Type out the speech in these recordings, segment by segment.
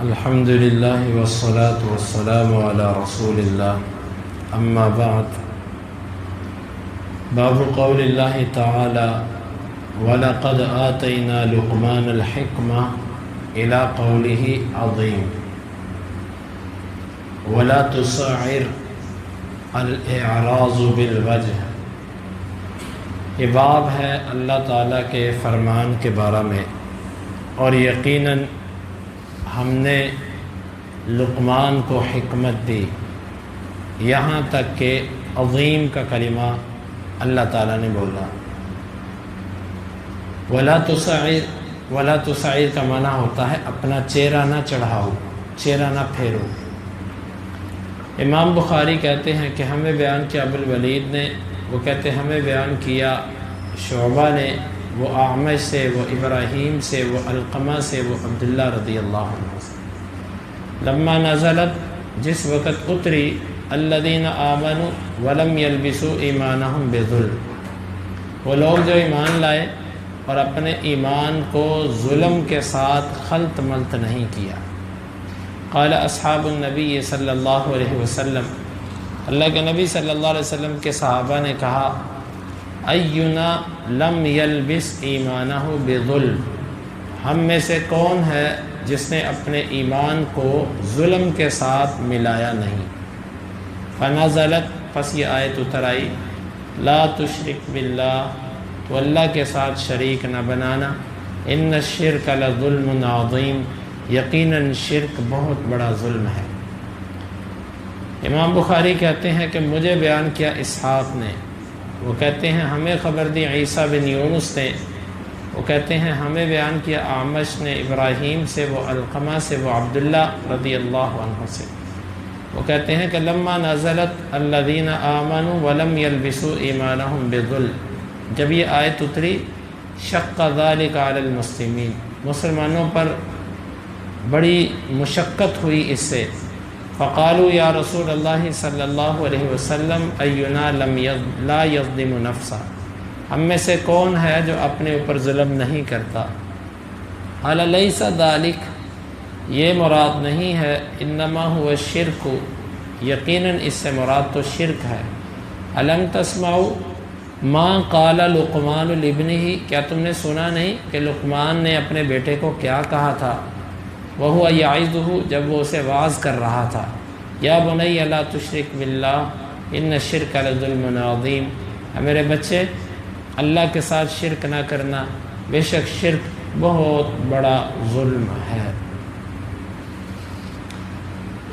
الحمد للہ والصلاة والسلام علی رسول اللہ اما بعد باب قول اللہ تعالی وَلَقَدْ آتَيْنَا لُقْمَانَ الْحِكْمَةَ إِلَىٰ قَوْلِهِ عَظِيمٌ وَلَا تُصَعِّرْ الْإِعْرَاضُ بِالْوَجْهِ۔ یہ باب ہے اللہ تعالیٰ کے فرمان کے بارے میں، اور یقیناً ہم نے لقمان کو حکمت دی، یہاں تک کہ عظیم کا کلمہ اللہ تعالیٰ نے بولا۔ وَلَا تُصَعِّرْ کا معنی ہوتا ہے اپنا چہرہ نہ چڑھاؤ، چہرہ نہ پھیرو۔ امام بخاری کہتے ہیں کہ ہمیں بیان کیا ابو الولید نے، وہ کہتے ہیں ہمیں بیان کیا شعبہ نے، وہ اعمش سے، وہ ابراہیم سے، وہ علقمہ سے، وہ عبداللہ رضی اللہ عنہ سے۔ لما نزلت، جس وقت اتری، الذین آمنوا ولم یلبسوا ایمانہم بظلم، وہ لوگ جو ایمان لائے اور اپنے ایمان کو ظلم کے ساتھ خلط ملط نہیں کیا۔ قال اصحاب النبی صلی اللہ علیہ وسلم، اللہ کے نبی صلی اللہ علیہ وسلم کے صحابہ نے کہا، اینا لم یلبس ایمانہ بظلم، ہم میں سے کون ہے جس نے اپنے ایمان کو ظلم کے ساتھ ملایا نہیں۔ فنزلت، پس یہ آیت اتر آئی، لا تشرک باللہ، تو اللہ کے ساتھ شریک نہ بنانا، ان الشرک لظلم عظیم، یقیناً شرک بہت بڑا ظلم ہے۔ امام بخاری کہتے ہیں کہ مجھے بیان کیا اسحاق نے، وہ کہتے ہیں ہمیں خبر دی عیسیٰ بن یونس نے، وہ کہتے ہیں ہمیں بیان کیا اعمش نے ابراہیم سے، وہ علقمہ سے، وہ عبداللہ رضی اللہ عنہ سے۔ وہ کہتے ہیں کہ لما نزلت الذین آمنوا ولم یلبسوا ایمانہم بظلم، جب یہ آیت اتری، شق ذلک علی المسلمین، مسلمانوں پر بڑی مشقت ہوئی اس سے۔ فقالوا یا رسول اللہ صلی اللہ علیہ وسلم اینا لا یظلم نفسہ، ہم میں سے کون ہے جو اپنے اوپر ظلم نہیں کرتا۔ قال لیس ذلک، یہ مراد نہیں ہے، انما هو الشرک، یقیناً اس سے مراد تو شرک ہے۔ الم تسمعوا ما قال لقمان لابنہ، کیا تم نے سنا نہیں کہ لقمان نے اپنے بیٹے کو کیا کہا تھا؟ وہو یعظہ، جب وہ اسے واعظ کر رہا تھا، یا بنی لا تشرک باللہ ان الشرک لظلم عظیم، میرے بچے اللہ کے ساتھ شرک نہ کرنا، بے شک شرک بہت بڑا ظلم ہے۔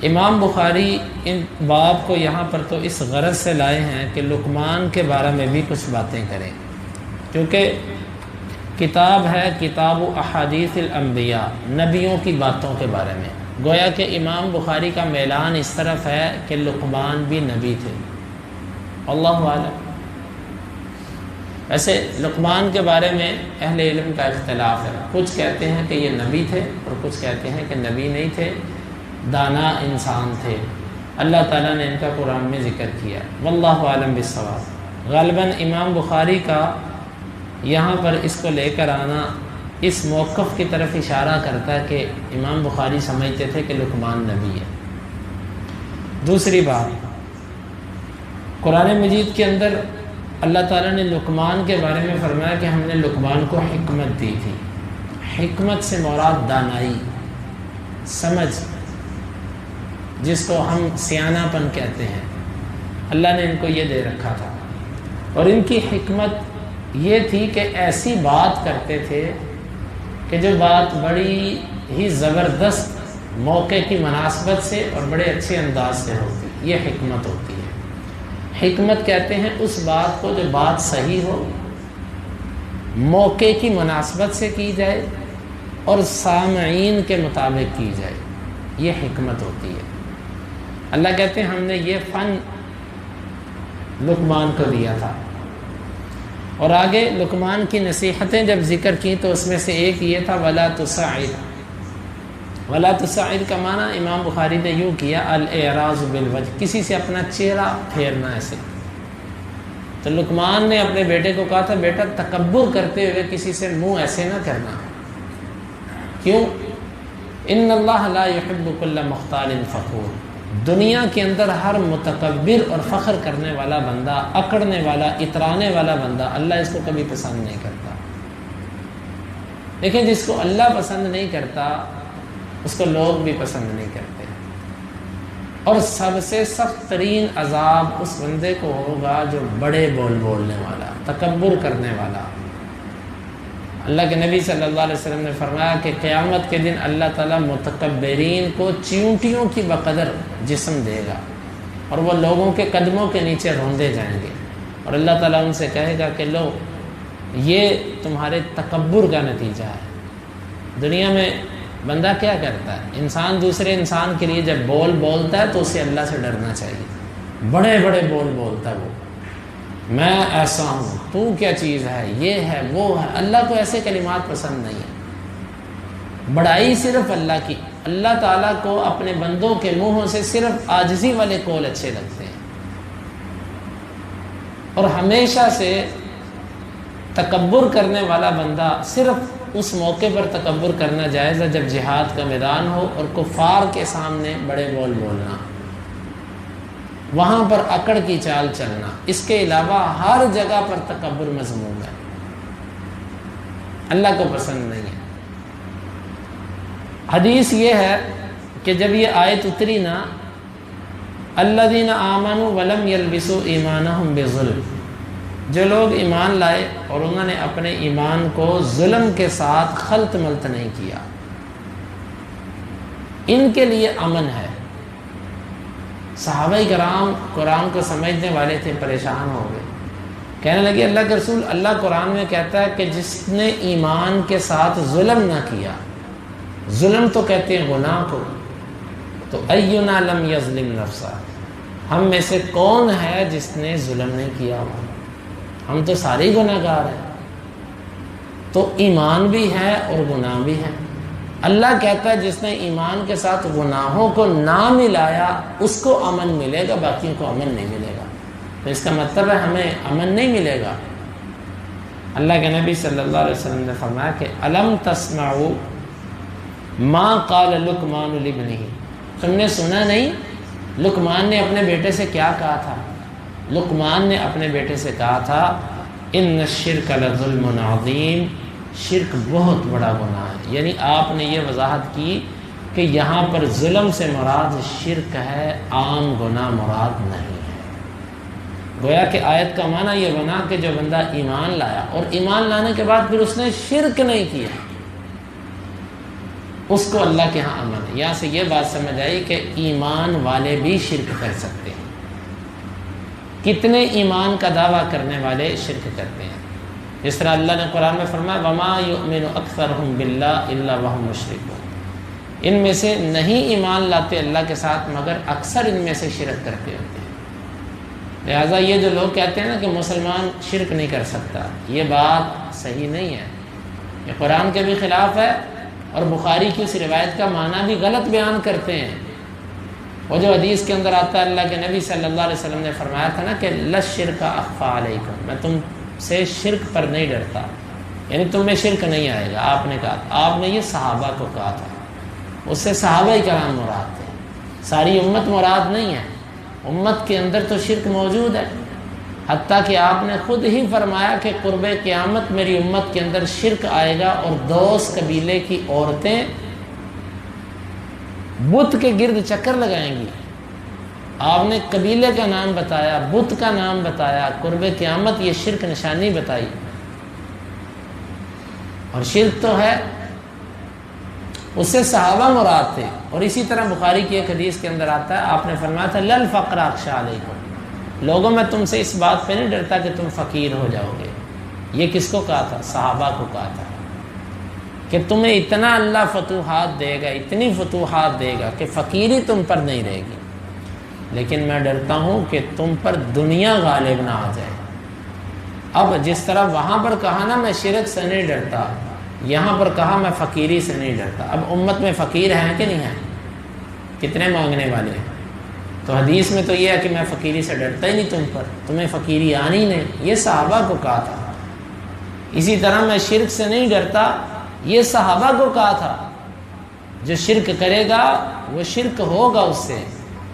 امام بخاری ان باب کو یہاں پر تو اس غرض سے لائے ہیں کہ لقمان کے بارے میں بھی کچھ باتیں کریں، کیونکہ کتاب ہے کتاب احادیث الانبیاء، نبیوں کی باتوں کے بارے میں، گویا کہ امام بخاری کا میلان اس طرف ہے کہ لقمان بھی نبی تھے، اللہ اعلم۔ ویسے لقمان کے بارے میں اہل علم کا اختلاف ہے، کچھ کہتے ہیں کہ یہ نبی تھے اور کچھ کہتے ہیں کہ نبی نہیں تھے، دانا انسان تھے، اللہ تعالیٰ نے ان کا قرآن میں ذکر کیا، واللہ عالم بالصواب۔ غالباً امام بخاری کا یہاں پر اس کو لے کر آنا اس موقف کی طرف اشارہ کرتا ہے کہ امام بخاری سمجھتے تھے کہ لقمان نبی ہے۔ دوسری بات، قرآن مجید کے اندر اللہ تعالیٰ نے لقمان کے بارے میں فرمایا کہ ہم نے لقمان کو حکمت دی تھی۔ حکمت سے مراد دانائی، سمجھ، جس کو ہم سیانہ پن کہتے ہیں، اللہ نے ان کو یہ دے رکھا تھا، اور ان کی حکمت یہ تھی کہ ایسی بات کرتے تھے کہ جو بات بڑی ہی زبردست موقع کی مناسبت سے اور بڑے اچھے انداز سے ہوتی، یہ حکمت ہوتی ہے۔ حکمت کہتے ہیں اس بات کو جو بات صحیح ہو، موقع کی مناسبت سے کی جائے اور سامعین کے مطابق کی جائے، یہ حکمت ہوتی ہے۔ اللہ کہتے ہیں ہم نے یہ فن لقمان کو دیا تھا۔ اور آگے لقمان کی نصیحتیں جب ذکر کی تو اس میں سے ایک یہ تھا ولا تصعر۔ ولا تصعر کا معنی امام بخاری نے یوں کیا، الاعراض بالوجہ، کسی سے اپنا چہرہ پھیرنا ایسے۔ تو لقمان نے اپنے بیٹے کو کہا تھا بیٹا تکبر کرتے ہوئے کسی سے منہ ایسے نہ کرنا۔ کیوں؟ ان اللہ لا يحب كل مختال فخور، دنیا کے اندر ہر متکبر اور فخر کرنے والا بندہ، اکڑنے والا، اترانے والا بندہ، اللہ اس کو کبھی پسند نہیں کرتا۔ لیکن جس کو اللہ پسند نہیں کرتا اس کو لوگ بھی پسند نہیں کرتے، اور سب سے سخت ترین عذاب اس بندے کو ہوگا جو بڑے بولنے والا، تکبر کرنے والا۔ اللہ کے نبی صلی اللہ علیہ وسلم نے فرمایا کہ قیامت کے دن اللہ تعالیٰ متکبرین کو چیونٹیوں کی بقدر جسم دے گا، اور وہ لوگوں کے قدموں کے نیچے روندے جائیں گے، اور اللہ تعالیٰ ان سے کہے گا کہ لو یہ تمہارے تکبر کا نتیجہ ہے۔ دنیا میں بندہ کیا کرتا ہے؟ انسان دوسرے انسان کے لیے جب بولتا ہے تو اسے اللہ سے ڈرنا چاہیے۔ بڑے بڑے بولتا ہے وہ، میں ایسا ہوں، تو کیا چیز ہے، یہ ہے وہ ہے۔ اللہ کو ایسے کلمات پسند نہیں ہے۔ بڑائی صرف اللہ کی، اللہ تعالیٰ کو اپنے بندوں کے منہوں سے صرف عاجزی والے قول اچھے لگتے ہیں، اور ہمیشہ سے تکبر کرنے والا بندہ صرف اس موقع پر تکبر کرنا جائز ہے جب جہاد کا میدان ہو اور کفار کے سامنے بڑے بولنا، وہاں پر اکڑ کی چال چلنا۔ اس کے علاوہ ہر جگہ پر تکبر مذموم ہے، اللہ کو پسند نہیں ہے۔ حدیث یہ ہے کہ جب یہ آیت اتری نا، الذین آمنوا ولم یلبسوا ایمانہم بظلم، جو لوگ ایمان لائے اور انہوں نے اپنے ایمان کو ظلم کے ساتھ خلط ملط نہیں کیا، ان کے لیے امن ہے۔ صحابہ کرام قرآن کو سمجھنے والے تھے، پریشان ہو گئے، کہنے لگے اللہ کے رسول، اللہ قرآن میں کہتا ہے کہ جس نے ایمان کے ساتھ ظلم نہ کیا، ظلم تو کہتے ہیں گناہ کو، تو اینا لم یظلم نفسہ، ہم میں سے کون ہے جس نے ظلم نہیں کیا ہوا؟ ہم تو سارے گناہ گار ہیں۔ تو ایمان بھی ہے اور گناہ بھی ہے۔ اللہ کہتا ہے جس نے ایمان کے ساتھ گناہوں کو نہ ملایا اس کو امن ملے گا، باقیوں کو امن نہیں ملے گا۔ تو اس کا مطلب ہے ہمیں امن نہیں ملے گا۔ اللہ کے نبی صلی اللہ علیہ وسلم نے فرمایا کہ الم تسمعوا ما قال لقمان لابنہ، تم نے سنا نہیں لقمان نے اپنے بیٹے سے کیا کہا تھا؟ لقمان نے اپنے بیٹے سے کہا تھا ان الشرک لظلم عظیم، شرک بہت بڑا گناہ ہے۔ یعنی آپ نے یہ وضاحت کی کہ یہاں پر ظلم سے مراد شرک ہے، عام گناہ مراد نہیں ہے۔ گویا کہ آیت کا معنی یہ بنا کہ جو بندہ ایمان لایا اور ایمان لانے کے بعد پھر اس نے شرک نہیں کیا، اس کو اللہ کے ہاں امن ہے۔ یہاں سے یہ بات سمجھ آئی کہ ایمان والے بھی شرک کر سکتے ہیں۔ کتنے ایمان کا دعویٰ کرنے والے شرک کرتے ہیں؟ جس طرح اللہ نے قرآن میں فرمایا وَمَا يُؤْمِنُ أَكْثَرُهُمْ بِاللَّهِ إِلَّا وَهُمْ مُشْرِكُونَ، ان میں سے نہیں ایمان لاتے اللہ کے ساتھ مگر اکثر ان میں سے شرک کرتے ہوتے ہیں۔ لہٰذا یہ جو لوگ کہتے ہیں نا کہ مسلمان شرک نہیں کر سکتا، یہ بات صحیح نہیں ہے، یہ قرآن کے بھی خلاف ہے، اور بخاری کی اس روایت کا معنی بھی غلط بیان کرتے ہیں۔ وہ جو حدیث کے اندر آتا ہے اللہ کے نبی صلی اللہ علیہ وسلم نے فرمایا تھا نا کہ لَلشِّرْكَ أَخْفَىٰ عَلَيْكُمْ، میں تم سے شرک پر نہیں ڈرتا، یعنی تم میں شرک نہیں آئے گا۔ آپ نے کہا، آپ نے یہ صحابہ کو کہا تھا، اس سے صحابہ کرام مراد تھے، ساری امت مراد نہیں ہے۔ امت کے اندر تو شرک موجود ہے، حتیٰ کہ آپ نے خود ہی فرمایا کہ قرب قیامت میری امت کے اندر شرک آئے گا، اور دوس قبیلے کی عورتیں بت کے گرد چکر لگائیں گی۔ آپ نے قبیلے کا نام بتایا، بت کا نام بتایا، قرب قیامت یہ شرک نشانی بتائی، اور شرک تو ہے، اس سے صحابہ مراد تھے۔ اور اسی طرح بخاری کی ایک حدیث کے اندر آتا ہے، آپ نے فرمایا تھا للفقر اخشى علیکم، لوگوں میں تم سے اس بات پہ نہیں ڈرتا کہ تم فقیر ہو جاؤ گے۔ یہ کس کو کہا تھا؟ صحابہ کو کہا تھا کہ تمہیں اتنا اللہ فتوحات دے گا، اتنی فتوحات دے گا کہ فقیری تم پر نہیں رہے گی، لیکن میں ڈرتا ہوں کہ تم پر دنیا غالب نہ آ جائے۔ اب جس طرح وہاں پر کہا نا میں شرک سے نہیں ڈرتا، یہاں پر کہا میں فقیری سے نہیں ڈرتا۔ اب امت میں فقیر ہیں کہ نہیں ہیں؟ کتنے مانگنے والے ہیں؟ تو حدیث میں تو یہ ہے کہ میں فقیری سے ڈرتا ہی نہیں تم پر، تمہیں فقیری آنی نہیں، یہ صحابہ کو کہا تھا۔ اسی طرح میں شرک سے نہیں ڈرتا، یہ صحابہ کو کہا تھا۔ جو شرک کرے گا وہ شرک ہوگا اس سے۔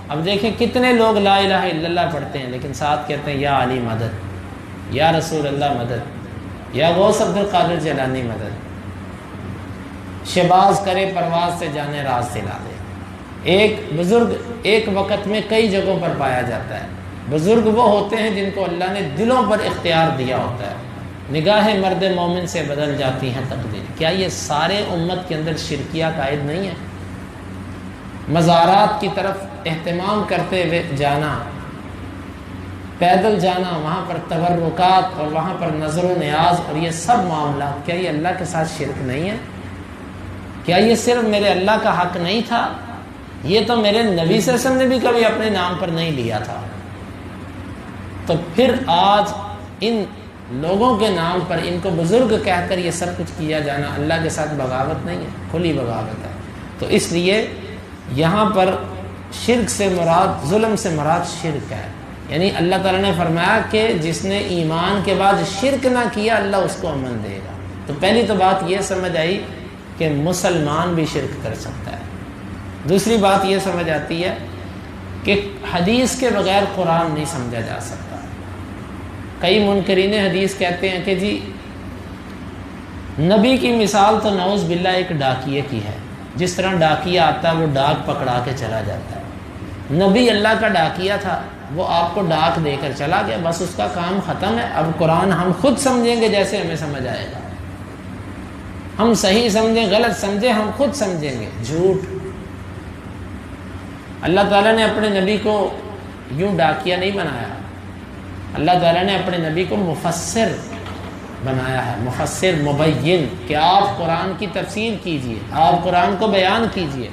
اب دیکھیں کتنے لوگ لا الہ الا اللہ پڑھتے ہیں لیکن ساتھ کہتے ہیں یا علی مدد، یا رسول اللہ مدد، یا غوث عبد القادر جیلانی مدد، شہباز کرے پرواز سے جانے راز دلا دے۔ ایک بزرگ ایک وقت میں کئی جگہوں پر پایا جاتا ہے۔ بزرگ وہ ہوتے ہیں جن کو اللہ نے دلوں پر اختیار دیا ہوتا ہے۔ نگاہ مرد مومن سے بدل جاتی ہیں تقدیر۔ کیا یہ سارے امت کے اندر شرکیہ قائد نہیں ہے؟ مزارات کی طرف اہتمام کرتے ہوئے جانا، پیدل جانا، وہاں پر تبرکات اور وہاں پر نظر و نیاز اور یہ سب معاملات، کیا یہ اللہ کے ساتھ شرک نہیں ہے؟ کیا یہ صرف میرے اللہ کا حق نہیں تھا؟ یہ تو میرے نبی صلی اللہ علیہ وسلم نے بھی کبھی اپنے نام پر نہیں لیا تھا۔ تو پھر آج ان لوگوں کے نام پر ان کو بزرگ کہہ کر یہ سب کچھ کیا جانا اللہ کے ساتھ بغاوت نہیں ہے، کھلی بغاوت ہے۔ تو اس لیے یہاں پر شرک سے مراد، ظلم سے مراد شرک ہے، یعنی اللہ تعالیٰ نے فرمایا کہ جس نے ایمان کے بعد شرک نہ کیا اللہ اس کو امن دے گا۔ تو پہلی تو بات یہ سمجھ آئی کہ مسلمان بھی شرک کر سکتا ہے۔ دوسری بات یہ سمجھ آتی ہے کہ حدیث کے بغیر قرآن نہیں سمجھا جا سکتا۔ کئی منکرین حدیث کہتے ہیں کہ جی نبی کی مثال تو نعوذ باللہ ایک ڈاکیے کی ہے، جس طرح ڈاکیہ آتا ہے وہ ڈاک پکڑا کے چلا جاتا ہے۔ نبی اللہ کا ڈاکیہ تھا، وہ آپ کو ڈاک دے کر چلا گیا، بس اس کا کام ختم ہے۔ اب قرآن ہم خود سمجھیں گے جیسے ہمیں سمجھ آئے گا، ہم صحیح سمجھیں غلط سمجھیں ہم خود سمجھیں گے۔ جھوٹ، اللہ تعالیٰ نے اپنے نبی کو یوں ڈاکیہ نہیں بنایا، اللہ تعالیٰ نے اپنے نبی کو مفسر بنایا ہے، مفسر مبین، کہ آپ قرآن کی تفسیر کیجئے، آپ قرآن کو بیان کیجئے۔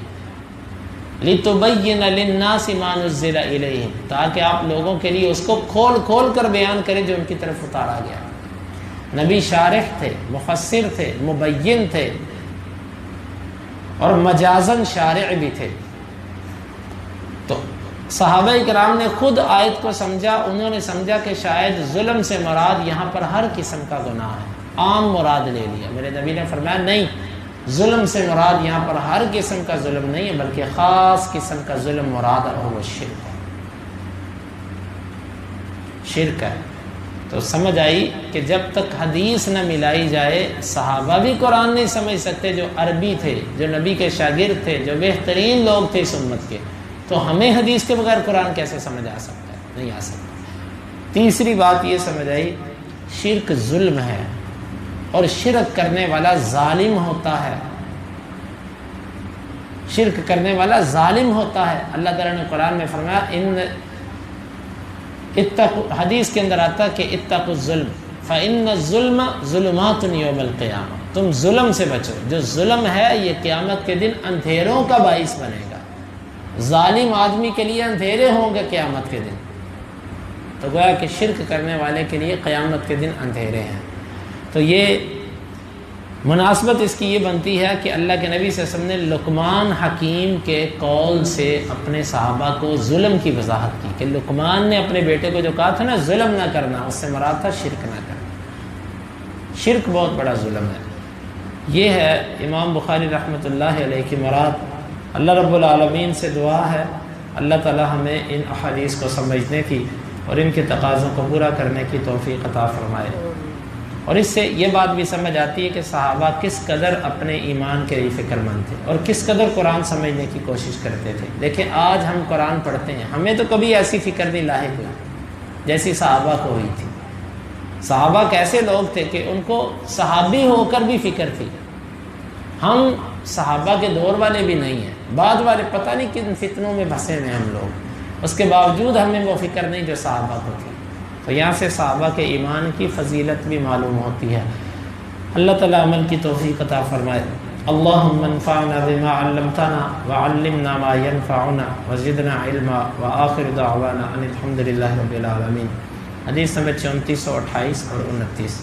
لِتُبَيِّنَ لِلنَّاسِ مَا نُزِّلَ إِلَيْهِمْ، تاکہ آپ لوگوں کے لیے اس کو کھول کھول کر بیان کریں جو ان کی طرف اتارا گیا۔ نبی شارح تھے، مفسر تھے، مبین تھے، اور مجازن شارع بھی تھے۔ تو صحابہ کرام نے خود آیت کو سمجھا، انہوں نے سمجھا کہ شاید ظلم سے مراد یہاں پر ہر قسم کا گناہ ہے، عام مراد لے لیا۔ میرے نبی نے فرمایا نہیں، ظلم سے مراد یہاں پر ہر قسم کا ظلم نہیں ہے بلکہ خاص قسم کا ظلم مراد ہے، اور وہ شرک ہے، شرک ہے۔ تو سمجھ آئی کہ جب تک حدیث نہ ملائی جائے، صحابہ بھی قرآن نہیں سمجھ سکتے جو عربی تھے، جو نبی کے شاگرد تھے، جو بہترین لوگ تھے اس امت کے، تو ہمیں حدیث کے بغیر قرآن کیسے سمجھ آ سکتا ہے؟ نہیں آ سکتا۔ تیسری بات یہ سمجھ آئی، شرک ظلم ہے اور شرک کرنے والا ظالم ہوتا ہے، شرک کرنے والا ظالم ہوتا ہے۔ اللہ تعالیٰ نے قرآن میں فرمایا حدیث کے اندر آتا کہ اتقوا الظلم فإن الظلم ظلمات یوم القیامہ، تم ظلم سے بچو، جو ظلم ہے یہ قیامت کے دن اندھیروں کا باعث بنے گا۔ ظالم آدمی کے لیے اندھیرے ہوں گے قیامت کے دن، تو گویا کہ شرک کرنے والے کے لیے قیامت کے دن اندھیرے ہیں۔ تو یہ مناسبت اس کی یہ بنتی ہے کہ اللہ کے نبی صلی اللہ علیہ وسلم نے لقمان حکیم کے قول سے اپنے صحابہ کو ظلم کی وضاحت کی، کہ لقمان نے اپنے بیٹے کو جو کہا تھا نا ظلم نہ کرنا، اس سے مراد تھا شرک نہ کرنا۔ شرک بہت بڑا ظلم ہے۔ یہ ہے امام بخاری رحمۃ اللہ علیہ کی مراد۔ اللہ رب العالمین سے دعا ہے اللہ تعالی ہمیں ان احادیث کو سمجھنے کی اور ان کے تقاضوں کو پورا کرنے کی توفیق عطا فرمائے۔ اور اس سے یہ بات بھی سمجھ آتی ہے کہ صحابہ کس قدر اپنے ایمان کے لیے فکر مند تھے اور کس قدر قرآن سمجھنے کی کوشش کرتے تھے۔ دیکھیں آج ہم قرآن پڑھتے ہیں، ہمیں تو کبھی ایسی فکر نہیں لاحق ہوئی جیسی صحابہ کو ہوئی تھی۔ صحابہ کیسے لوگ تھے کہ ان کو صحابی ہو کر بھی فکر تھی۔ ہم صحابہ کے دور والے بھی نہیں ہیں، بعد والے پتہ نہیں کن فتنوں میں پھنسے ہوئے ہم لوگ، اس کے باوجود ہمیں وہ فکر نہیں جو صحابہ کو تھی۔ تو یہاں سے صحابہ کے ایمان کی فضیلت بھی معلوم ہوتی ہے۔ اللہ تعالیٰ عمل کی توفیق عطا فرمائے۔ اللہم انفعنا بما علمتنا وعلمنا ما ينفعنا وزدنا علما وآخر دعوانا ان الحمد للہ رب العالمین۔ حدیث نمبر 3428 اور 29۔